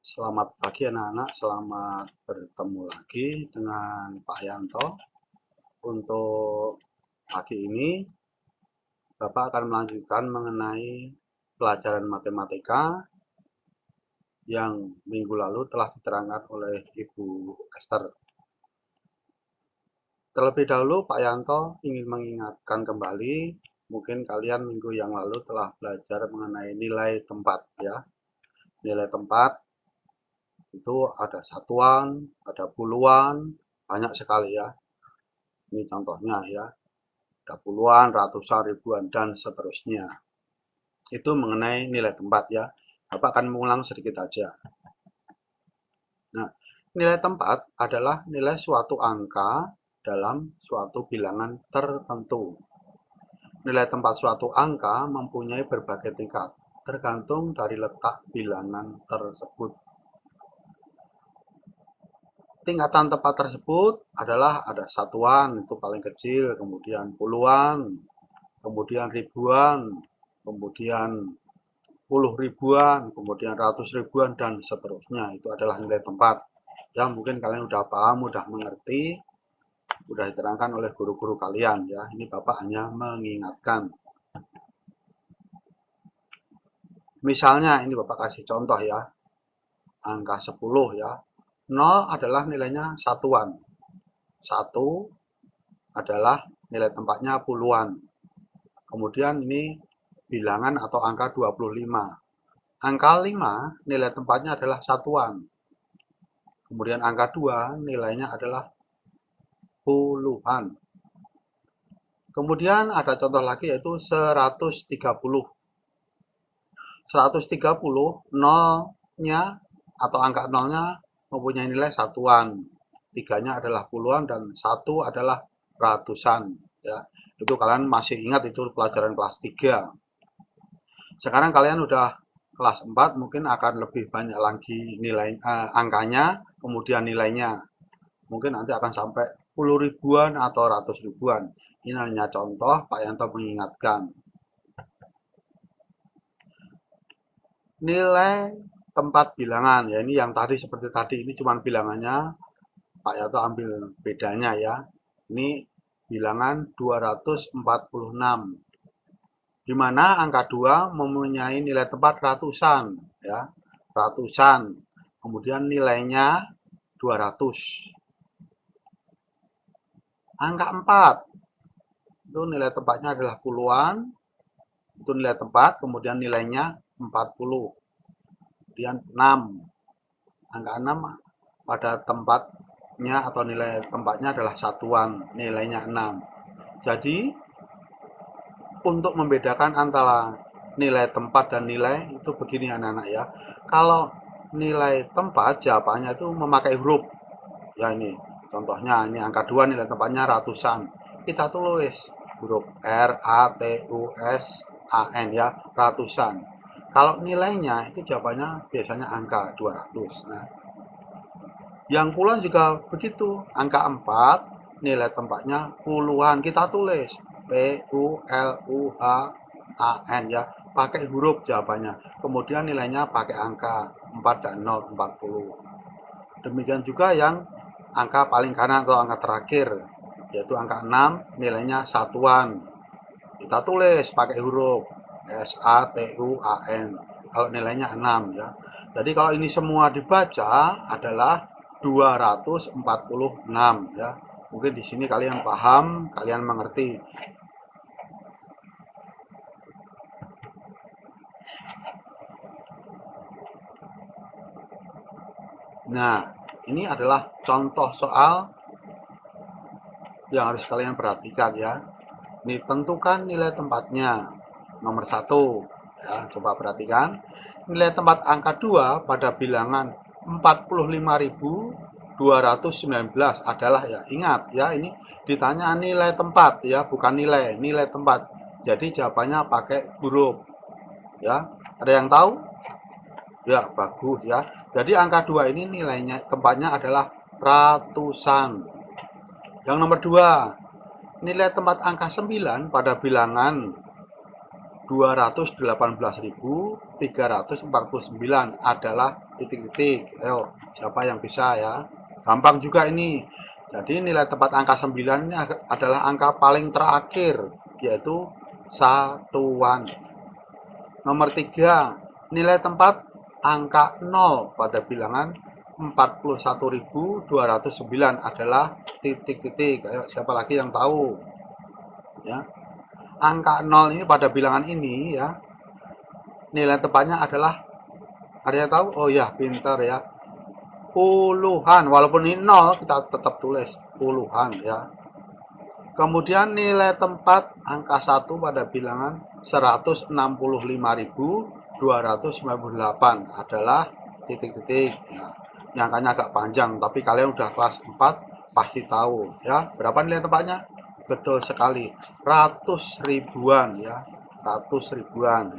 Selamat pagi anak-anak, selamat bertemu lagi dengan Pak Yanto. Untuk pagi ini, Bapak akan melanjutkan mengenai pelajaran matematika yang minggu lalu telah diterangkan oleh Ibu Esther. Terlebih dahulu, Pak Yanto ingin mengingatkan kembali, mungkin kalian minggu yang lalu telah belajar mengenai nilai tempat ya. Nilai tempat itu ada satuan, ada puluhan, banyak sekali ya. Ini contohnya ya, ada puluhan, ratusan, ribuan, dan seterusnya. Itu mengenai nilai tempat ya. Bapak akan mengulang sedikit aja. Nah, nilai tempat adalah nilai suatu angka dalam suatu bilangan tertentu. Nilai tempat suatu angka mempunyai berbagai tingkat, tergantung dari letak bilangan tersebut. Tingkatan tempat tersebut adalah ada satuan, itu paling kecil, kemudian puluhan, kemudian ribuan, kemudian puluh ribuan, kemudian ratus ribuan, dan seterusnya. Itu adalah nilai tempat. Ya, mungkin kalian udah paham, udah mengerti, udah diterangkan oleh guru-guru kalian ya. Ini Bapak hanya mengingatkan. Misalnya ini Bapak kasih contoh ya. Angka 10 ya. 0 adalah nilainya satuan. 1 adalah nilai tempatnya puluhan. Kemudian ini bilangan atau angka 25. Angka 5 nilai tempatnya adalah satuan. Kemudian angka 2 nilainya adalah puluhan. Kemudian ada contoh lagi yaitu 130. 130 nolnya atau angka nolnya mempunyai nilai satuan. Tiganya adalah puluhan dan satu adalah ratusan ya. Itu kalian masih ingat itu pelajaran kelas 3. Sekarang kalian udah kelas 4 mungkin akan lebih banyak lagi nilai angkanya, kemudian nilainya. Mungkin nanti akan sampai puluh ribuan atau ratus ribuan. Ini hanya contoh, Pak Yanto mengingatkan. Nilai tempat bilangan, ya ini yang tadi seperti tadi, ini cuma bilangannya. Pak Yanto ambil bedanya ya. Ini bilangan 246. Di mana angka 2 mempunyai nilai tempat ratusan ya. Ratusan. Kemudian nilainya 200. Angka 4 itu nilai tempatnya adalah puluhan. Itu nilai tempat, kemudian nilainya 40. Kemudian 6. Angka 6 pada tempatnya atau nilai tempatnya adalah satuan, nilainya 6. Jadi untuk membedakan antara nilai tempat dan nilai itu begini anak-anak ya. Kalau nilai tempat jawabannya itu memakai huruf. Ya ini contohnya ini angka 2 nilai tempatnya ratusan. Kita tulis huruf R A T U S A N ya, ratusan. Kalau nilainya itu jawabannya biasanya angka 200. Nah, yang puluhan juga begitu. Angka 4 nilai tempatnya puluhan. Kita tulis P U L U H A N ya, pakai huruf jawabannya. Kemudian nilainya pakai angka 4 dan 0, 40. Demikian juga yang angka paling kanan atau angka terakhir, yaitu angka 6 nilainya satuan. Kita tulis pakai huruf S A T U A N. Kalau nilainya 6 ya. Jadi kalau ini semua dibaca adalah 246 ya. Mungkin di sini kalian paham, kalian mengerti. Nah, ini adalah contoh soal yang harus kalian perhatikan ya. Ini tentukan nilai tempatnya. Nomor 1 ya, coba perhatikan. Nilai tempat angka 2 pada bilangan 45.219 adalah ya, ingat ya, ini ditanya nilai tempat ya, bukan nilai tempat. Jadi jawabannya pakai huruf ya. Ada yang tahu? Ya, bagus ya. Jadi angka 2 ini nilainya tempatnya adalah ratusan. Yang nomor 2, nilai tempat angka 9 pada bilangan 218.349 adalah titik-titik. Ayo, siapa yang bisa ya? Gampang juga ini. Jadi nilai tempat angka 9 ini adalah angka paling terakhir, yaitu satuan. Nomor 3, nilai tempat angka 0 pada bilangan 41.209 adalah titik-titik. Ayo, siapa lagi yang tahu? Ya. Angka 0 ini pada bilangan ini ya, nilai tepatnya adalah, ada yang tahu? Oh ya, pintar ya. Puluhan, walaupun ini 0 kita tetap tulis puluhan ya. Kemudian nilai tempat angka 1 pada bilangan 165.298 adalah titik-titik. Nah, ini angkanya agak panjang, tapi kalian udah kelas 4 pasti tahu ya. Berapa nilai tempatnya? Betul sekali, ratus ribuan ya, ratus ribuan.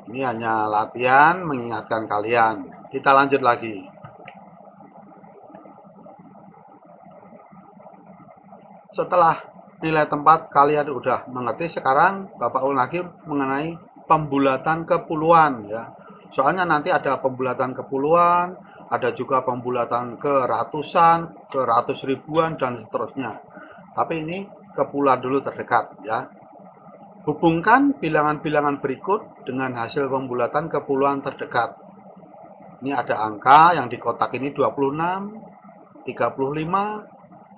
Ini hanya latihan mengingatkan kalian. Kita lanjut lagi. Setelah nilai tempat kalian udah mengerti, sekarang Bapak ulang lagi mengenai pembulatan kepuluhan ya. Soalnya nanti ada pembulatan kepuluhan, ada juga pembulatan ke ratusan, ke ratus ribuan, dan seterusnya. Tapi ini kepuluhan dulu terdekat ya. Hubungkan bilangan-bilangan berikut dengan hasil pembulatan kepuluhan terdekat. Ini ada angka yang di kotak ini 26, 35,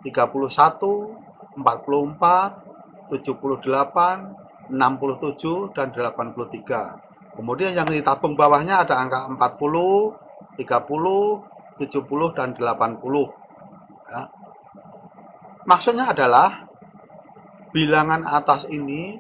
31, 44, 78, 67, dan 83. Kemudian yang ditabung bawahnya ada angka 40, 30, 70, dan 80. Ya. Maksudnya adalah bilangan atas ini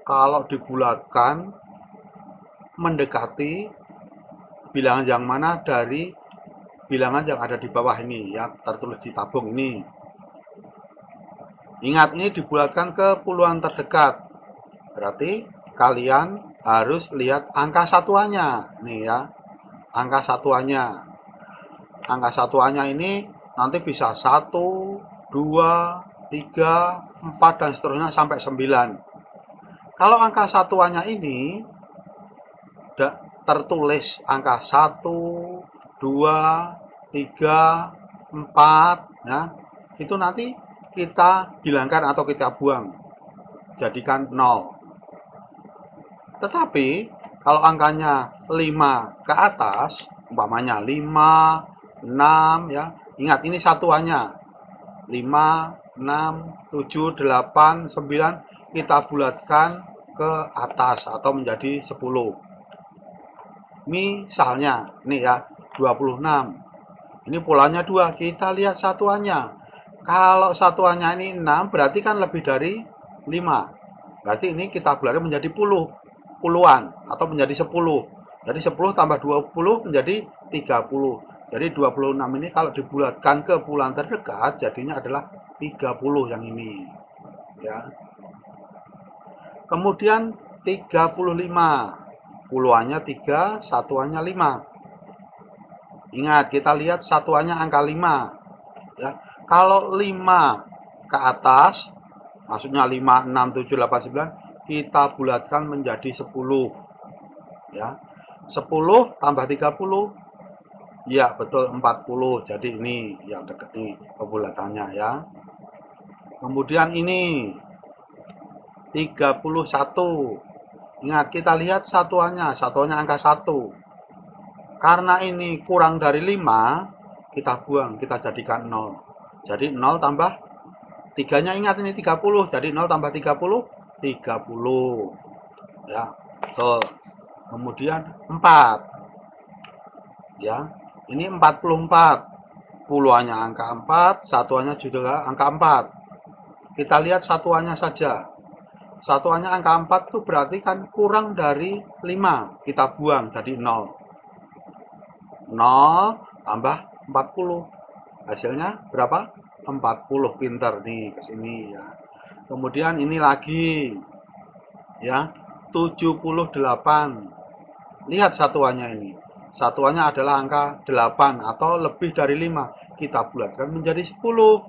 kalau dibulatkan mendekati bilangan yang mana dari bilangan yang ada di bawah ini ya, tertulis di tabung ini. Ingat, ini dibulatkan ke puluhan terdekat. Berarti kalian harus lihat angka satuannya. Nih ya, angka satuannya. Angka satuannya ini nanti bisa 1, 2, 3, 4, dan seterusnya sampai 9. Kalau angka satuannya ini tertulis angka 1, 2, 3, 4, ya, itu nanti kita hilangkan atau kita buang, jadikan 0. Tetapi kalau angkanya 5 ke atas, umpamanya 5, 6 ya, ingat ini satuannya 5, 6, 7, 8, 9, kita bulatkan ke atas atau menjadi 10. Misalnya nih ya, 26. Ini polanya 2, kita lihat satuannya. Kalau satuannya ini 6, berarti kan lebih dari 5. Berarti ini kita bulatkan menjadi puluhan atau menjadi 10. Jadi 10 tambah 20 menjadi 30. Jadi 26 ini kalau dibulatkan ke puluhan terdekat, jadinya adalah 30 yang ini. Ya. Kemudian 35. Puluhannya 3, satuannya 5. Ingat, kita lihat satuannya angka 5. Ya. Kalau 5 ke atas, maksudnya 5, 6, 7, 8, 9, kita bulatkan menjadi 10. Ya. 10 tambah 30, ya betul 40. Jadi ini yang dekat nih pembulatannya ya. Kemudian ini 31. Ingat, kita lihat satuannya angka 1. Karena ini kurang dari 5, kita buang, kita jadikan 0. Jadi 0 tambah 3-nya, ingat ini 30. Jadi 0 tambah 30, 30. Ya, betul. Kemudian 4. Ya, ini 44. Puluhannya angka 4, satuannya juga angka 4. Kita lihat satuannya saja. Satuannya angka 4 itu berarti kan kurang dari 5. Kita buang jadi 0. 0 tambah 40. Hasilnya berapa? 40. Pintar nih ke sini ya. Kemudian ini lagi ya, 78. Lihat satuannya ini. Satuannya adalah angka 8 atau lebih dari 5. Kita bulatkan menjadi 10.